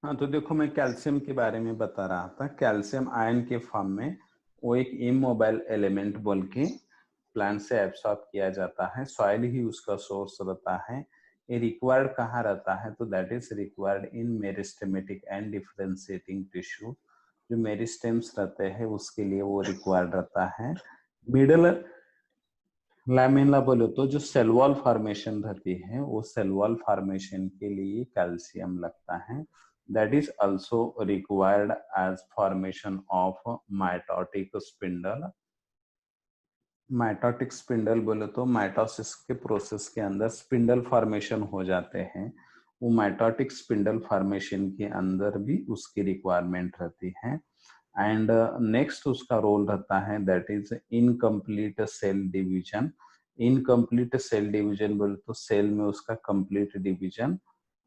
हाँ, तो देखो मैं कैल्शियम के बारे में बता रहा था। कैल्शियम आयन के फॉर्म में वो एक इमोबाइल एलिमेंट बोल के प्लांट से एब्सॉर्ब किया जाता है। सॉइल ही उसका सोर्स रहता है। ये रिक्वायर्ड कहाँ रहता है? तो that is required in meristematic and differentiating tissue. जो मेरिस्टेम्स रहते हैं उसके लिए वो रिक्वायर्ड रहता है। मिडल लैमेला बोले तो जो सेल वॉल फॉर्मेशन रहती है वो सेल वॉल फॉर्मेशन के लिए कैल्शियम लगता है। That is also required as formation of mitotic spindle. Mitotic spindle बोले तो माइटोसिस के प्रोसेस के अंदर स्पिंडल फॉर्मेशन हो जाते हैं। वो माइटोटिक स्पिंडल फॉर्मेशन के अंदर भी उसकी रिक्वायरमेंट रहती है। एंड नेक्स्ट उसका रोल रहता है that is incomplete cell division. Incomplete cell division बोले तो सेल में उसका कंप्लीट डिवीजन,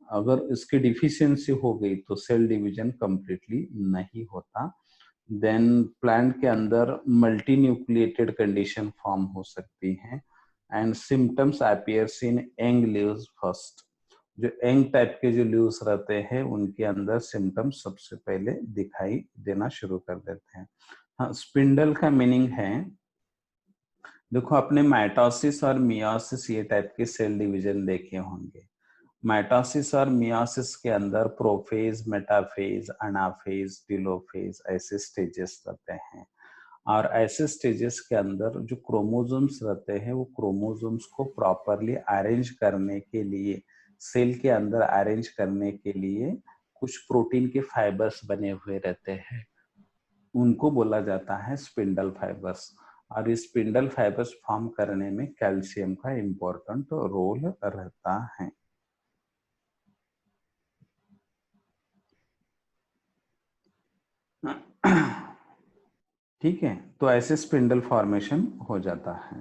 अगर इसकी डिफिशियंसी हो गई तो सेल डिवीजन कंप्लीटली नहीं होता। देन प्लांट के अंदर मल्टी न्यूक्लिएटेड कंडीशन फॉर्म हो सकती है। And symptoms appears in young leaves first. जो यंग टाइप के जो लीव्स रहते हैं उनके अंदर सिम्टम्स सबसे पहले दिखाई देना शुरू कर देते हैं। हाँ, स्पिंडल का मीनिंग है, देखो अपने माइटोसिस और मियोसिस ये टाइप के सेल डिवीजन देखे होंगे। माइटोसिस और मियोसिस के अंदर प्रोफेज, मेटाफेज, अनाफेज, टेलोफेज ऐसे स्टेजेस रहते हैं। और ऐसे स्टेजेस के अंदर जो क्रोमोसोम्स रहते हैं वो क्रोमोसोम्स को प्रॉपरली अरेंज करने के लिए, सेल के अंदर अरेंज करने के लिए कुछ प्रोटीन के फाइबर्स बने हुए रहते हैं। उनको बोला जाता है स्पिंडल फाइबर्स। और इस स्पिंडल फाइबर्स फॉर्म करने में कैल्शियम का इम्पोर्टेंट रोल रहता है। ठीक है, तो ऐसे स्पिंडल फॉर्मेशन हो जाता है।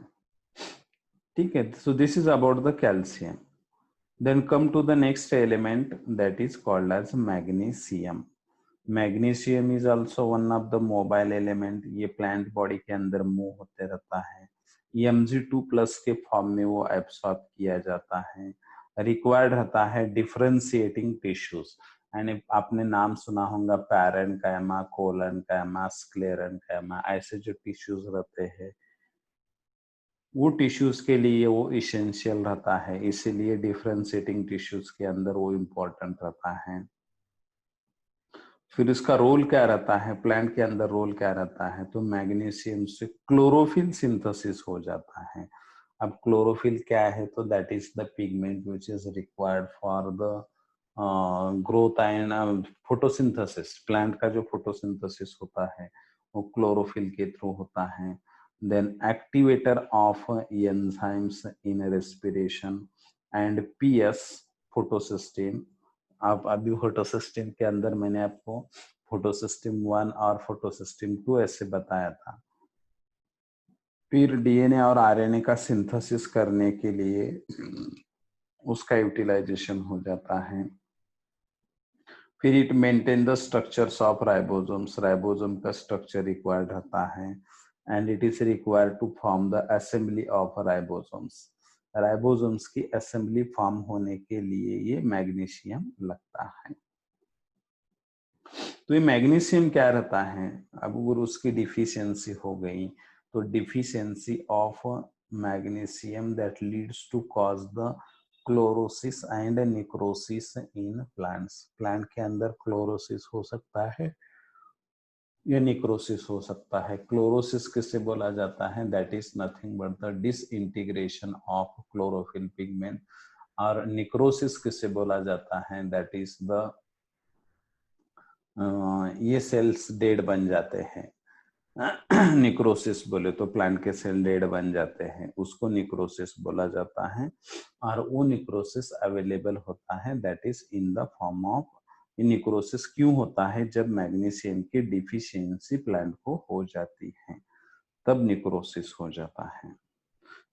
ठीक है, so this is about the calcium. Then come to the next element that is called as magnesium. Magnesium is also one of the mobile element. ये प्लांट बॉडी के अंदर मूव होते रहता है। Mg2+ के फॉर्म में वो एब्सॉर्ब किया जाता है। रिक्वायर्ड रहता है डिफरेंशिएटिंग टिश्यूज। एंड आपने नाम सुना होगा पैरेन्काइमा, कोलेन्काइमा, स्क्लेरेन्काइमा, ऐसे जो टिश्यूज रहते हैं वो टिश्यूज के लिए वो इसेंशियल रहता है। इसीलिए डिफरेंशिएटिंग टिश्यूज के अंदर वो इम्पोर्टेंट रहता है। फिर इसका रोल क्या रहता है, प्लांट के अंदर रोल क्या रहता है? तो मैग्नीशियम से क्लोरोफिल सिंथेसिस हो जाता है। अब क्लोरोफिल क्या है? तो that is the pigment which is required for the growth and photosynthesis. Plant का जो फोटोसिंथेसिस होता है वो क्लोरोफिल के थ्रू होता है। Then activator of enzymes in respiration and PS photosystem. आप अभी फोटोसिस्टम के अंदर मैंने आपको फोटोसिस्टम 1 और फोटोसिस्टम 2 ऐसे बताया था। फिर डीएनए और आरएनए का सिंथेसिस करने के लिए उसका यूटिलाइजेशन हो जाता है। फिर it maintain the structures of ribosomes. Ribosome का स्ट्रक्चर रिक्वायर्ड रहता है and it is required to form the assembly of ribosomes. Ribosomes की असेंबली फॉर्म होने के लिए ये मैग्नीशियम लगता है। तो ये मैग्नीशियम क्या रहता है? अब अगर उसकी डिफिशियंसी हो गई तो deficiency of magnesium that leads to cause the chlorosis and necrosis in plants. Plant के अंदर क्लोरोसिस हो सकता है या निक्रोसिस हो सकता है। क्लोरोसिस किससे बोला जाता है? That is nothing but the disintegration of chlorophyll pigment. और निक्रोसिस किससे बोला जाता है? दैट इज द ये सेल्स डेड बन जाते हैं। निक्रोसिस बोले तो प्लांट के सेल डेड बन जाते हैं, उसको निक्रोसिस बोला जाता है। और वो निक्रोसिस अवेलेबल होता है that is in the form of, necrosis क्यों होता है? जब मैग्नीशियम की डिफिशियंसी प्लांट को हो जाती है तब निक्रोसिस हो जाता है।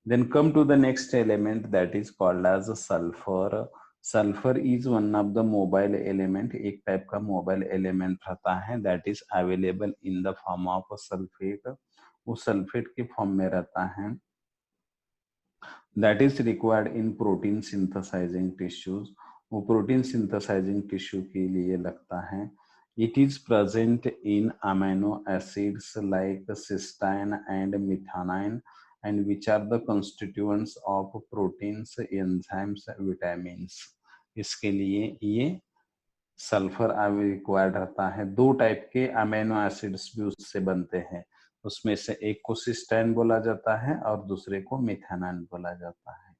Then come to the next element that is called as sulfur. Sulfur is one of the mobile element, एक टाइप का मोबाइल एलिमेंट रहता है that is available in the form of sulfate. वो सल्फेट के form में रहता है। that is required in protein synthesizing tissues. वो प्रोटीन सिंथेसाइजिंग टिश्यू के लिए लगता है। It is present in amino acids like cysteine and methionine and which are the constituents of proteins, enzymes, vitamins. इसके लिए ये सल्फर रिक्वायर्ड रहता है। दो टाइप के अमीनो एसिड्स भी उससे बनते हैं, उसमें से एक को सिस्टाइन बोला जाता है और दूसरे को मिथानाइन बोला जाता है।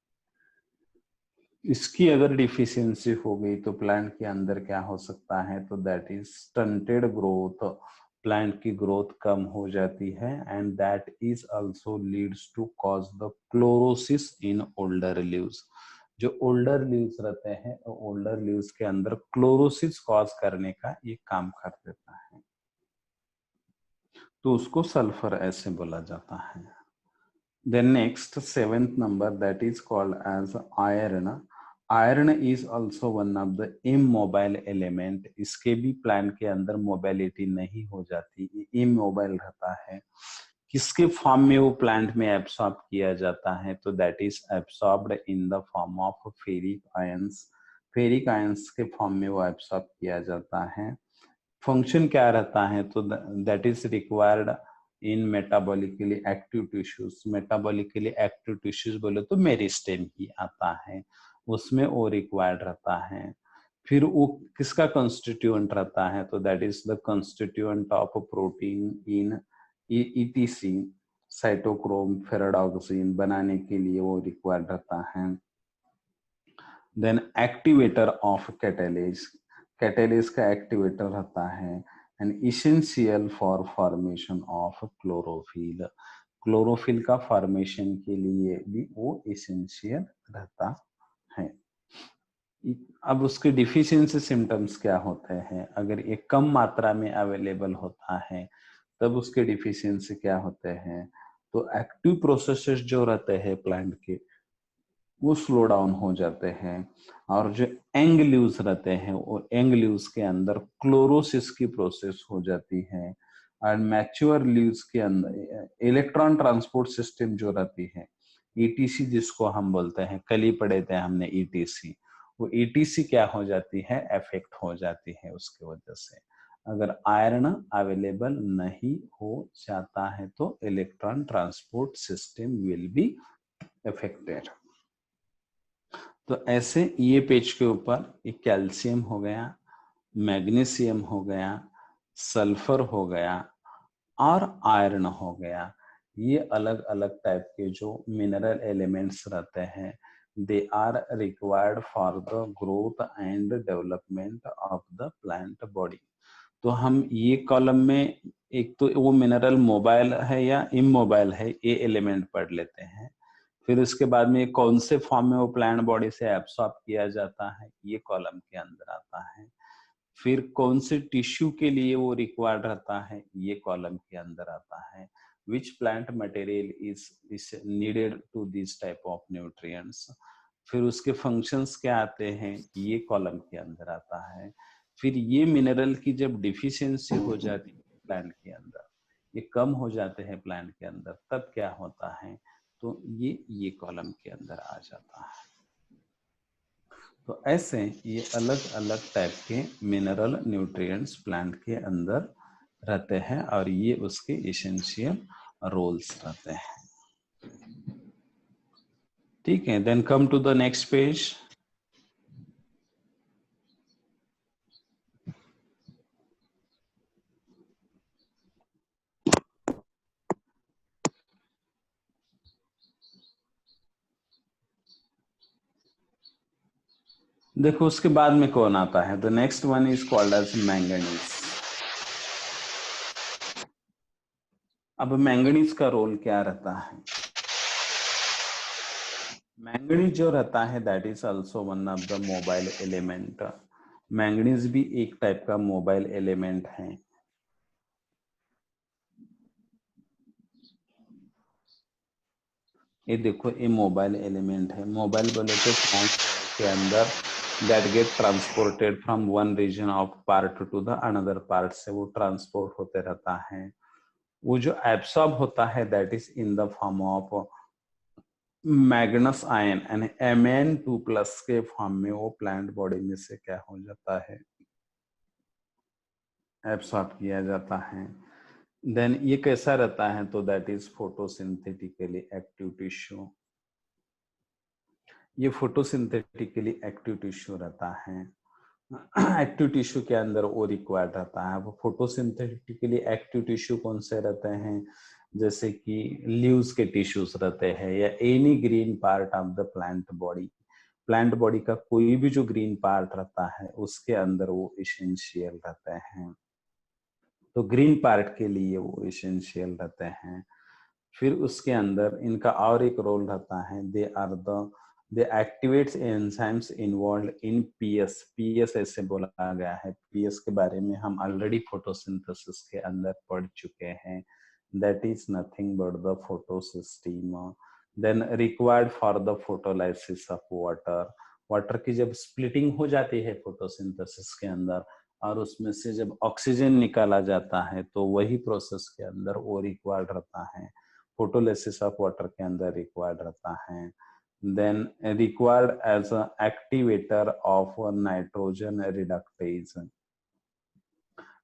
इसकी अगर डिफिशियंसी हो गई तो प्लांट के अंदर क्या हो सकता है, तो that is stunted growth, plant की ग्रोथ कम हो जाती है and that is also leads to cause the chlorosis in older leaves. जो ओल्डर लीव्स रहते हैं, ओल्डर लीव्स के अंदर क्लोरोसिस कॉज करने का ये काम कर देता है, तो उसको सल्फर ऐसे बोला जाता है। Then next, seventh number, that is called as iron. Iron is also one of the immobile element. इसके भी प्लांट के अंदर मोबिलिटी नहीं हो जाती, इमोबाइल रहता है। किसके फॉर्म में वो प्लांट में एब्सॉर्ब किया जाता है, तो that is absorbed in the form of ferric ions. Ferric ions के फॉर्म में वो एब्सॉर्ब किया जाता है। फंक्शन क्या रहता है, तो that is required in metabolically active tissues. Metabolically active tissues बोले तो मेरिस्टेम ही आता है, उसमें वो रिक्वायर्ड रहता है। फिर वो किसका कंस्टिट्यूएंट रहता है, तो that is the constituent of protein in ETC, cytochrome, ferredoxin बनाने के लिए वो रिक्वायर्ड रहता है। Then activator of catalase, catalase का एक्टिवेटर रहता है and essential for formation of chlorophyll. Chlorophyll का फॉर्मेशन के लिए भी वो इसेंशियल रहता है। अब उसके डिफिशियंसी सिम्टम्स क्या होते हैं, अगर ये कम मात्रा में अवेलेबल होता है तब उसके डिफिशियंसी क्या होते हैं, तो एक्टिव प्रोसेसेस जो रहते हैं प्लांट के वो स्लो डाउन हो जाते हैं, और जो एंग लीव्स रहते हैं वो एंग लीव्स के अंदर क्लोरोसिस की प्रोसेस हो जाती है। और मैच्योर लीव्स के अंदर इलेक्ट्रॉन ट्रांसपोर्ट सिस्टम जो रहती है, ईटीसी जिसको हम बोलते हैं, कल ही पढ़े थे हमने ईटीसी, वो ईटीसी क्या हो जाती है, इफेक्ट हो जाती है उसकी वजह से। अगर आयरन अवेलेबल नहीं हो जाता है तो electron transport system will be affected. तो ऐसे ये पेज के ऊपर एक कैल्शियम हो गया, मैग्नीशियम हो गया, सल्फर हो गया और आयरन हो गया। ये अलग अलग टाइप के जो मिनरल एलिमेंट्स रहते हैं, they are required for the growth and development of the plant body. तो हम ये कॉलम में एक तो वो मिनरल मोबाइल है या इमोबाइल है, ये एलिमेंट पढ़ लेते हैं। फिर उसके बाद में कौन से फॉर्म में वो प्लांट बॉडी से एब्सॉर्ब किया जाता है, ये कॉलम के अंदर आता है। फिर कौन से टिश्यू के लिए वो रिक्वायर्ड रहता है, ये कॉलम के अंदर आता है। Which plant material is needed to this type of nutrients. फिर उसके फंक्शंस क्या आते हैं, ये कॉलम के अंदर आता है। फिर ये मिनरल की जब डिफिशियंसी हो जाती है प्लांट के अंदर, ये कम हो जाते हैं प्लांट के अंदर, तब क्या होता है, तो ये कॉलम के अंदर आ जाता है। तो ऐसे ये अलग अलग टाइप के मिनरल न्यूट्रिएंट्स प्लांट के अंदर रहते हैं और ये उसके एसेंशियल रोल्स रहते हैं। ठीक है, then come to the next page. देखो उसके बाद में कौन आता है, the next one is called as manganese. अब मैंगनीज का रोल क्या रहता है, मैंगनीज जो रहता है that is also one of the mobile element. Manganese भी एक टाइप का मोबाइल एलिमेंट है। ये देखो ये मोबाइल एलिमेंट है। मोबाइल बोले तो प्लांट के अंदर that get transported from one region of part to the another part, से वो ट्रांसपोर्ट होते रहता है। वो जो एब्सॉर्ब होता है that is in the form of Magnus ion यानी Mn2+ के फॉर्म में वो प्लांट बॉडी में से क्या हो जाता है, एब्सॉर्ब किया जाता है। देन ये कैसा रहता है, तो that is photosynthetically active tissue. ये फोटोसिंथेटिकली एक्टिव टिश्यू रहता है। एक्टिव टिश्यू के अंदर वो रिक्वायर्ड रहता है। वो फोटोसिंथेटिकली एक्टिव टिश्यू कौन से रहते हैं, जैसे कि लीव्स के टिश्यूज रहते हैं, या any green part of the plant body. Plant body का कोई भी जो ग्रीन पार्ट रहता है उसके अंदर वो इसेंशियल रहते हैं, तो ग्रीन पार्ट के लिए वो इसेंशियल रहते हैं। फिर उसके अंदर इनका और एक रोल रहता है, they activates enzymes involve in PS. PS ऐसे बोला गया है, पीएस के बारे में हम ऑलरेडी फोटोसिंथेसिस के अंदर पढ़ चुके हैं। That is nothing but the photosystem, then required for the photolysis of water. Water की जब स्प्लिटिंग हो जाती है फोटोसिंथेसिस के अंदर और उसमें से जब ऑक्सीजन निकाला जाता है, तो वही प्रोसेस के अंदर वो रिक्वायर्ड रहता है, फोटोलिसिस ऑफ वाटर के अंदर रिक्वायर्ड रहता है। Then required as a activator of nitrogen reductase.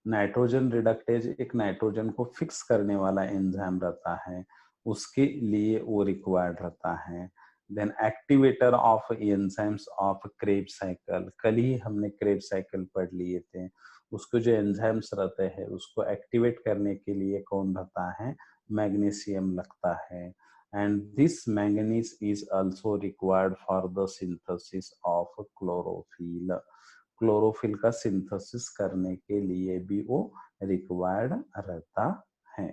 Nitrogen reductase एक नाइट्रोजन को फिक्स करने वाला एंजाइम रहता है, उसके लिए वो रिक्वायर्ड रहता है। Then activator of enzymes of Krebs cycle. कल ही हमने क्रेब्स साइकिल पढ़ लिए थे। उसको जो एंजाइम्स रहते हैं उसको एक्टिवेट करने के लिए कौन रहता है, मैग्नीशियम लगता है। And this manganese is also required for the synthesis of chlorophyll. Chlorophyll का सिंथेसिस करने के लिए भी वो रिक्वायर्ड रहता है।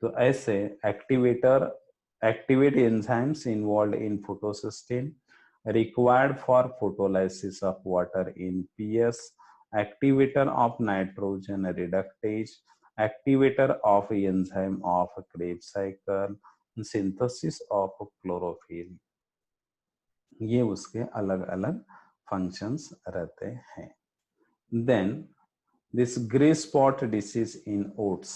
तो ऐसे activate enzymes involve in photosystem, required for photolysis of water in PS, activator of nitrogen reductase, activator of enzyme of Krebs cycle, synthesis of chlorophyll। ये उसके अलग अलग फंक्शंस रहते हैं। Then this grey spot disease in oats,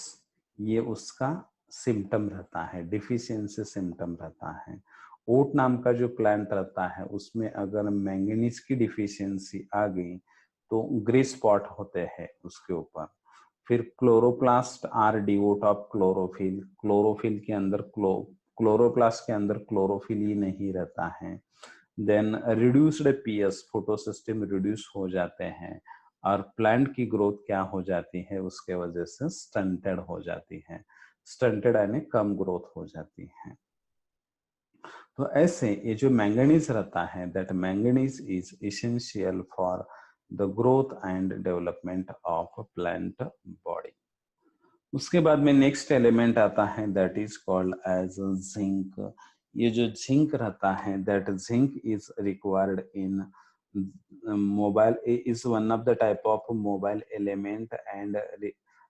ये उसका symptom रहता है, डिफिशियंसी सिम्टम रहता है। ओट नाम का जो प्लांट रहता है उसमें अगर मैंगनीज की डिफिशियंसी आ गई तो ग्रे स्पॉट होते हैं उसके ऊपर। फिर chloroplast are devoid of chlorophyll. Chlorophyll के अंदर क्लोरोप्लास्ट के अंदर क्लोरोफिल ही नहीं रहता है। Then reduced PS, photosystem reduce हो जाते हैं और प्लांट की ग्रोथ क्या हो जाती है, उसके वजह से स्टंटेड हो जाती है। स्टंटेड यानी कम ग्रोथ हो जाती है। तो ऐसे ये जो मैंगनीज रहता है, that manganese is essential for the growth and development of plant body. उसके बाद में नेक्स्ट एलिमेंट आता है, that is called as zinc. ये जो जिंक रहता है, that zinc is required in mobile, is one of the type of mobile element and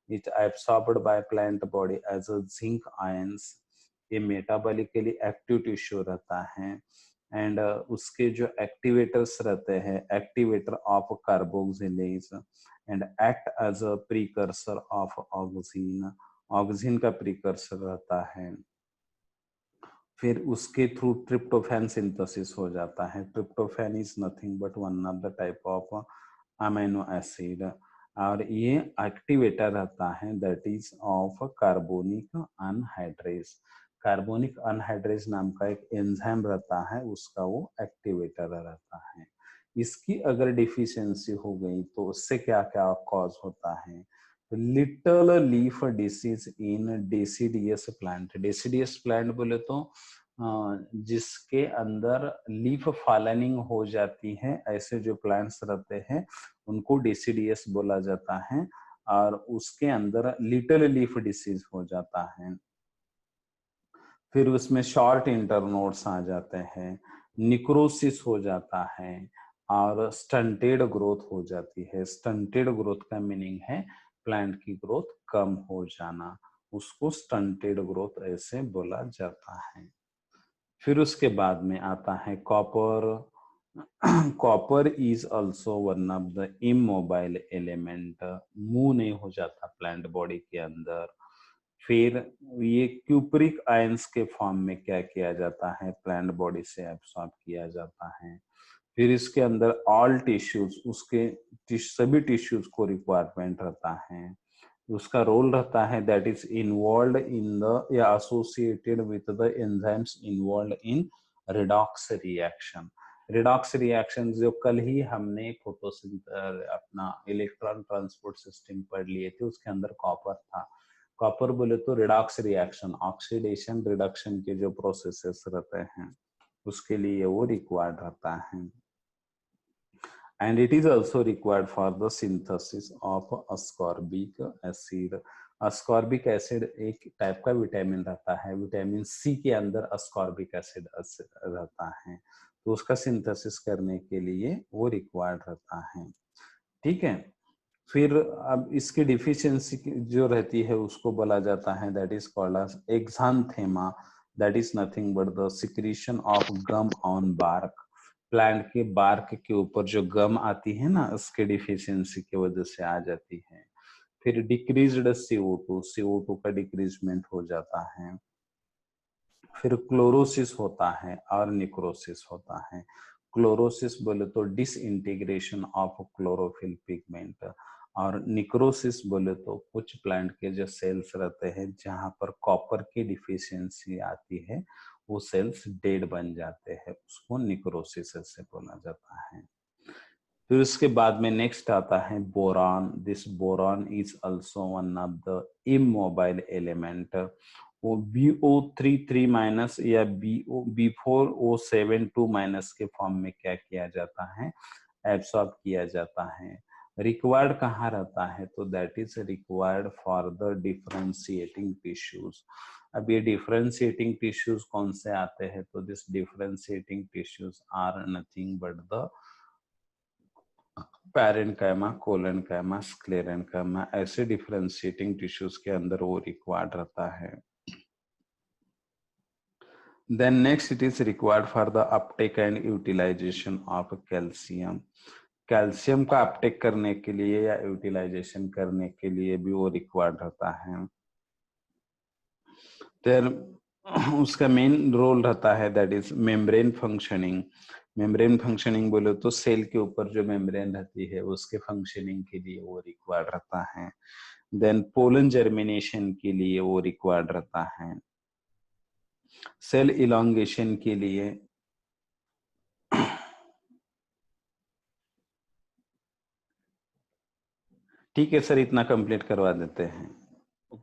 it absorbed by plant body as a zinc ions। ये metabolically active tissue रहता है and उसके जो activators रहते हैं, activator of carboxylase and act as a precursor of auxin. Auxin का precursor रहता है। फिर उसके थ्रू ट्रिप्टोफैन सिंथेसिस हो जाता है। Tryptophan is nothing but one of the type of amino acid और ये एक्टिवेटर रहता है, that is of carbonic anhydrase. Carbonic anhydrase नाम का एक एंजाइम रहता है, उसका वो एक्टिवेटर रहता है। इसकी अगर डिफिशियंसी हो गई तो उससे क्या क्या कॉज होता है, लिटल लीफ डिसीज इन डेसिडियस प्लांट। डेसिडियस प्लांट बोले तो जिसके अंदर लीफ फॉलनिंग हो जाती है, ऐसे जो प्लांट्स रहते हैं उनको डेसिडियस बोला जाता है और उसके अंदर लिटल लीफ डिसीज हो जाता है। फिर उसमें शॉर्ट इंटरनोड्स आ जाते हैं, निक्रोसिस हो जाता है और स्टंटेड ग्रोथ हो जाती है। स्टंटेड ग्रोथ का मीनिंग है प्लांट की ग्रोथ कम हो जाना, उसको स्टंटेड ग्रोथ ऐसे बोला जाता है। फिर उसके बाद में आता है copper. Copper is also one of the immobile element. Move नहीं हो जाता प्लांट बॉडी के अंदर। फिर ये क्यूपरिक आयंस के फॉर्म में क्या किया जाता है, प्लांट बॉडी से एब्सॉर्ब किया जाता है। फिर इसके अंदर ऑल टिश्यूज, उसके सभी टिश्यूज को रिक्वायरमेंट रहता है, उसका रोल रहता है that is involve in the या associated with the enzymes involve in redox reaction. Redox reaction जो कल ही हमने अपना इलेक्ट्रॉन ट्रांसपोर्ट सिस्टम पढ़ लिए थे, उसके अंदर कॉपर था। कॉपर बोले तो रिडॉक्स रिएक्शन, ऑक्सीडेशन रिडक्शन के जो प्रोसेसेस रहते हैं उसके लिए वो रिक्वायर्ड रहता है। And it is also required for the synthesis of ascorbic acid. ascorbic acid एक टाइप का विटामिन रहता है, विटामिन सी के अंदर ascorbic acid रहता है, तो उसका सिंथेसिस करने के लिए वो रिक्वायर्ड रहता है। ठीक है, फिर अब इसकी डिफिशियंसी जो रहती है उसको बोला जाता है that is called as exanthema, that is nothing but the secretion of gum on bark. Plant के बार्क के ऊपर जो गम आती है ना, उसके डिफिशियंसी की वजह से आ जाती है। फिर डिक्रीज्ड CO2, CO2 का डिक्रीजमेंट हो जाता है। फिर क्लोरोसिस होता है और निक्रोसिस होता है। क्लोरोसिस बोले तो डिसइंटीग्रेशन ऑफ क्लोरोफिल पिगमेंट, और निक्रोसिस बोले तो कुछ प्लांट के जो सेल्स रहते हैं जहां पर कॉपर की डिफिशियंसी आती है, वो सेल्स डेड बन जाते हैं, उसको निक्रोसिस से बोला जाता है। फिर उसके बाद में नेक्स्ट आता है boron. This boron is also one of the immobile element. वो BO33 माइनस या B4O72 माइनस के फॉर्म में क्या किया जाता है, एब्सॉर्ब किया जाता है। रिक्वायर्ड कहाँ रहता है, तो that is required for the differentiating tissues. अब ये डिफरेंशिएटिंग टिश्यूज कौन से आते हैं, तो this differentiating tissues are nothing but the parenchyma, collenchyma, sclerenchyma, ऐसे डिफरेंशिएटिंग टिश्यूज के अंदर वो रिक्वायर्ड रहता है। Then next it is required for the uptake and utilization of calcium. Calcium का अपटेक करने के लिए या यूटिलाइजेशन करने के लिए भी वो रिक्वायर्ड रहता है। फिर उसका मेन रोल रहता है that is membrane functioning. Membrane functioning बोले तो सेल के ऊपर जो मेम्ब्रेन रहती है उसके फंक्शनिंग के लिए वो रिक्वायर्ड रहता है। देन पोलन जर्मिनेशन के लिए वो रिक्वायर्ड रहता है। सेल इलांगेशन के लिए, ठीक है सर इतना कंप्लीट करवा देते हैं।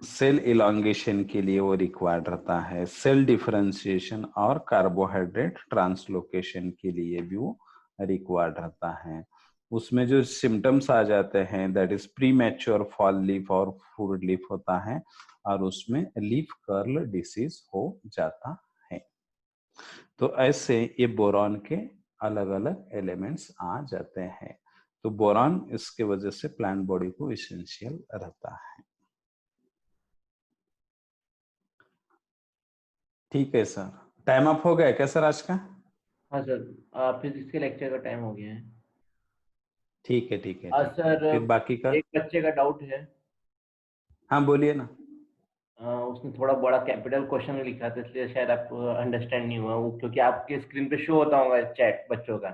सेल इलांगेशन के लिए वो रिक्वायर्ड रहता है। सेल डिफरेंशिएशन और कार्बोहाइड्रेट ट्रांसलोकेशन के लिए भी वो रिक्वायर्ड रहता है। उसमें जो सिम्टम्स आ जाते हैं that is pre mature fall leaf और फूड लीफ होता है, और उसमें लीफ कर्ल डिसीज हो जाता है। तो ऐसे ये बोरॉन के अलग अलग एलिमेंट्स आ जाते हैं। तो बोरॉन इसके वजह से प्लांट बॉडी को इसेंशियल रहता है। ठीक है सर, टाइम अप हो गया क्या सर आज का? हाँ सर, फिजिक्स के लेक्चर का टाइम हो गया है। ठीक है ठीक है ठीक है, सर फिर बाकी का। एक बच्चे का डाउट है। हाँ बोलिए ना। उसने थोड़ा बड़ा कैपिटल क्वेश्चन लिखा था, इसलिए शायद आपको अंडरस्टैंड नहीं हुआ वो, क्योंकि आपके स्क्रीन पे शो होता होगा चैट बच्चों का।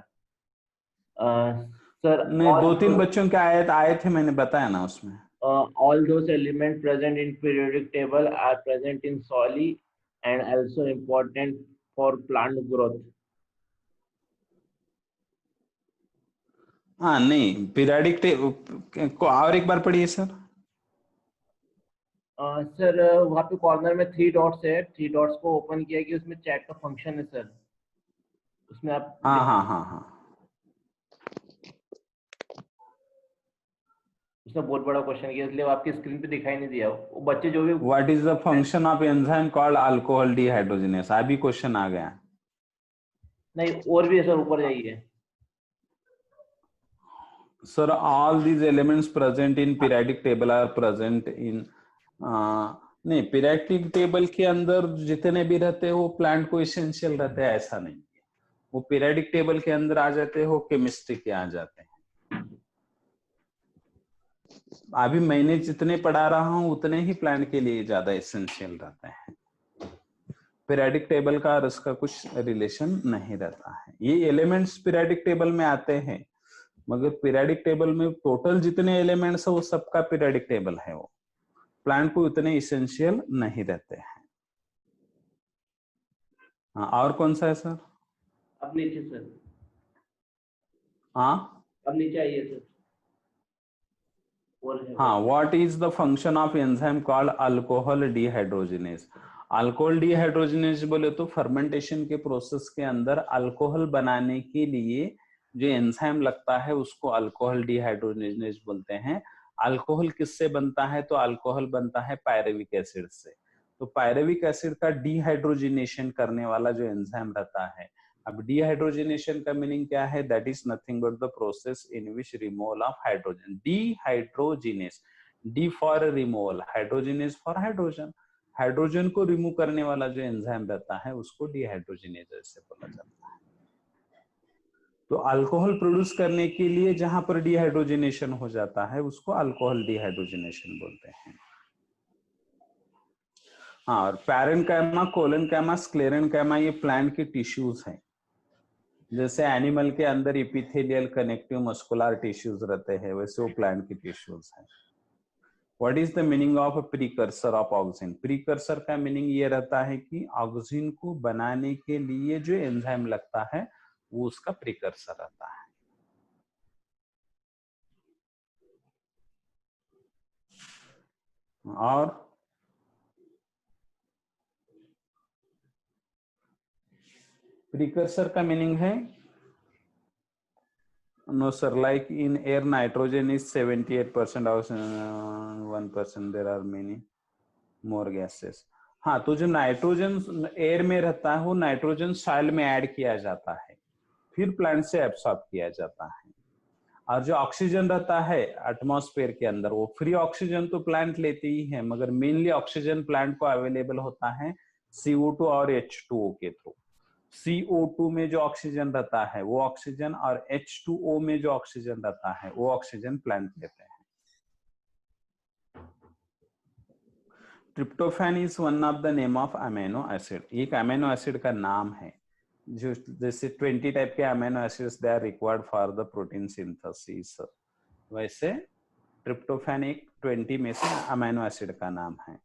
सर, नहीं, दो तीन बच्चों के आए थे, मैंने बताया ना उसमें। all those elements present in periodic table are present in soli and also important for plant growth. हाँ नहीं, पीरियडिक को और एक बार पढ़िए सर। सर वहाँ पे कॉर्नर में 3 डॉट्स है, 3 डॉट्स को ओपन किया कि उसमें चैट का फंक्शन है सर, उसमें आप हाँ हाँ हाँ हाँ, उसने बहुत बड़ा क्वेश्चन किया, इसलिए वो आपकी स्क्रीन पे दिखाई नहीं दिया। वो बच्चे जो भी what is the function of enzyme called alcohol dehydrogenase, अभी क्वेश्चन आ गया। नहीं, और भी है सर, ऊपर जाइए। Sir all these elements present in periodic table are present in, नहीं पीरियडिक टेबल के अंदर जितने भी रहते हैं वो प्लांट को इसेंशियल रहते हैं ऐसा नहीं, वो पीरियडिक टेबल के अंदर आ जाते हो केमिस्ट्री के आ जाते हैं। अभी मैंने जितने पढ़ा रहा हूं उतने ही प्लांट के लिए ज्यादा एसेंशियल रहते हैं। पीरियोडिक टेबल का और उसका कुछ रिलेशन नहीं रहता है। ये एलिमेंट्स पीरियोडिक टेबल में आते हैं, मगर पीरियोडिक टेबल में टोटल जितने एलिमेंट्स है वो सबका पीरियोडिक टेबल है, वो प्लांट को उतने इसेंशियल नहीं रहते हैं। हाँ, और कौन सा है सर? अब नीचे सर। हाँ, अब नीचे आइए सर। हाँ, what is the function of enzyme called alcohol dehydrogenase? Alcohol dehydrogenase बोले तो फर्मेंटेशन के प्रोसेस के अंदर अल्कोहल बनाने के लिए जो एंजाइम लगता है उसको अल्कोहल डिहाइड्रोजिनेज बोलते हैं। अल्कोहल किससे बनता है? तो अल्कोहल बनता है पायरेविक एसिड से। तो पायरेविक एसिड का डिहाइड्रोजिनेशन करने वाला जो एंजाइम रहता है, अब डिहाइड्रोजिनेशन का मीनिंग क्या है? That is nothing but the process in which removal of hydrogen. Dehydrogenase, D for removal, hydrogenase for hydrogen. Hydrogen को रिमूव करने वाला जो एंजाइम रहता है उसको डिहाइड्रोजिनेज ऐसे बोला जाता है। तो अल्कोहल प्रोड्यूस करने के लिए जहां पर डिहाइड्रोजिनेशन हो जाता है उसको अल्कोहल डिहाइड्रोजिनेशन बोलते हैं। हाँ, और पैरेन्काइमा, कोलेनकाइमा, स्क्लेरेनकाइमा ये प्लांट के टिश्यूज हैं। जैसे एनिमल के अंदर इपिथेलियल, कनेक्टिव, मस्कुलर टिश्यूज रहते हैं, वैसे वो प्लांट के टिश्यूज हैं। What is the meaning of precursor of oxygen? Precursor का मीनिंग ये रहता है कि ऑक्सीजन को बनाने के लिए जो एंजाइम लगता है वो उसका प्रीकर्सर रहता है। और प्रीकर्सर का मीनिंग है, no sir, like in air nitrogen is 78%, 1% there are many more gases. हाँ, तो जो नाइट्रोजन एयर में रहता है वो नाइट्रोजन सॉइल में ऐड किया जाता है, फिर प्लांट से एब्सॉर्ब किया जाता है। और जो ऑक्सीजन रहता है एटमॉस्फेयर के अंदर, वो फ्री ऑक्सीजन तो प्लांट लेते ही है, मगर मेनली ऑक्सीजन प्लांट को अवेलेबल होता है CO2 और H2O के थ्रू। CO2 में जो ऑक्सीजन रहता है वो ऑक्सीजन, और H2O में जो ऑक्सीजन रहता है वो ऑक्सीजन प्लांट लेते हैं। Tryptophan is one of the name of amino acid. एक अमीनो एसिड का नाम है, जो जैसे 20 टाइप के amino acids they are required for the protein synthesis, वैसे ट्रिप्टोफैन एक 20 में से अमीनो एसिड का नाम है।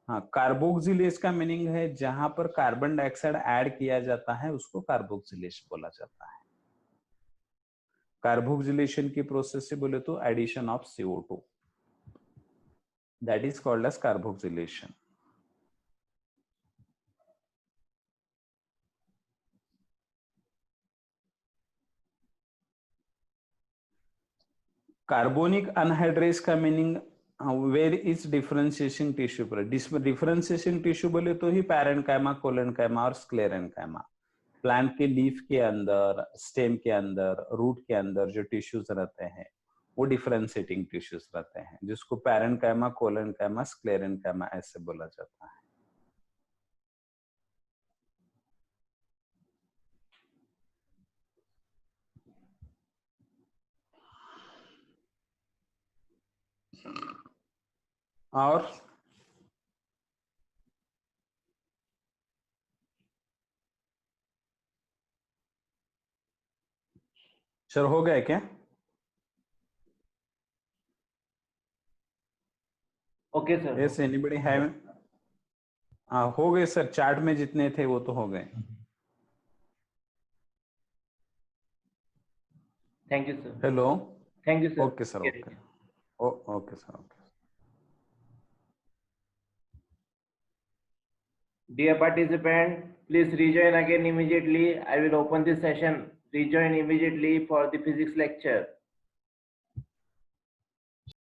हाँ, कार्बोक्सिलेज का मीनिंग है जहां पर कार्बन डाइऑक्साइड ऐड किया जाता है उसको कार्बोक्सिलेज बोला जाता है। कार्बोक्सिलेशन की प्रोसेस से बोले तो addition of CO2, that is called as carboxylation. Carbonic anhydrase का meaning, where is differentiation tissue पर? डिफरेंशिएशन टिश्यू बोले तो ही पैरेन्काइमा, कोलेनकाइमा और स्क्लेरेनकाइमा। प्लांट के लीफ के अंदर, स्टेम के अंदर, रूट के अंदर जो टिश्यूज रहते हैं वो डिफरेंशिएटिंग टिश्यूज रहते हैं, जिसको पैरेन्काइमा, कोलेनकाइमा, स्क्लेरेनकाइमा ऐसे बोला जाता है। और सर हो गया क्या? Okay sir. Yes, anybody have? हो गए सर, चार्ट में जितने थे वो तो हो गए। Thank you sir. Hello, thank you sir. Okay sir, okay, okay sir, okay. Dear participant, please rejoin again immediately. I will open this session. Rejoin immediately for the physics lecture.